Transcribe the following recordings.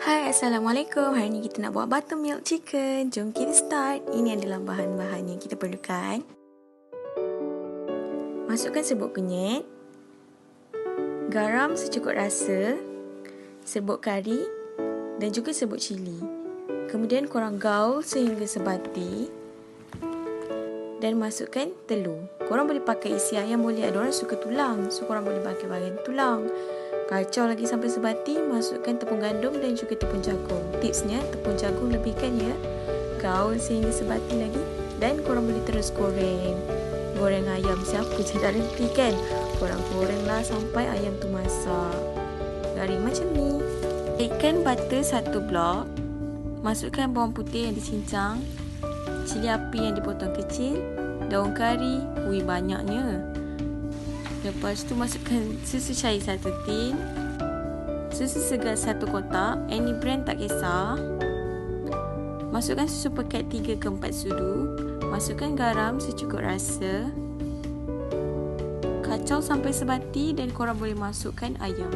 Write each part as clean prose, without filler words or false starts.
Hai, Assalamualaikum. Hari ni kita nak buat buttermilk chicken. Jom kita start. Ini adalah bahan-bahan yang kita perlukan. Masukkan serbuk kunyit, garam secukup rasa, serbuk kari dan juga serbuk cili. Kemudian korang gaul sehingga sebati dan masukkan telur. Korang boleh pakai isi ayam, boleh. Ada orang suka tulang, so korang boleh pakai bahagian tulang. Kacau lagi sampai sebati, masukkan tepung gandum dan juga tepung jagung. Tipsnya, tepung jagung lebihkan ya. Gaul sehingga sebati lagi dan korang boleh terus goreng. Goreng ayam, siapa je dah reti kan? Korang gorenglah sampai ayam tu masak. Garing macam ni. Ikan butter 1 blok. Masukkan bawang putih yang dicincang, cili api yang dipotong kecil, daun kari, banyaknya. Lepas tu masukkan susu cair 1 tin, susu segar 1 kotak, any brand tak kisah. Masukkan susu pekat 3 ke 4 sudu. Masukkan garam secukup rasa. Kacau sampai sebati dan korang boleh masukkan ayam.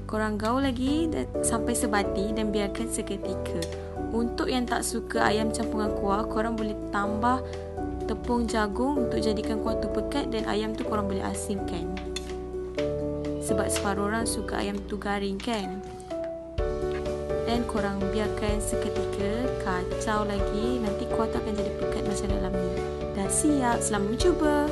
Korang gaul lagi sampai sebati dan biarkan seketika. Untuk yang tak suka ayam campuran kuah, korang boleh tambah tepung jagung untuk jadikan kuah tu pekat dan ayam tu korang boleh asingkan. Sebab separuh orang suka ayam tu garing kan. Dan korang biarkan seketika, kacau lagi, nanti kuah tu akan jadi pekat macam dalam ni. Dah siap, selamat mencuba.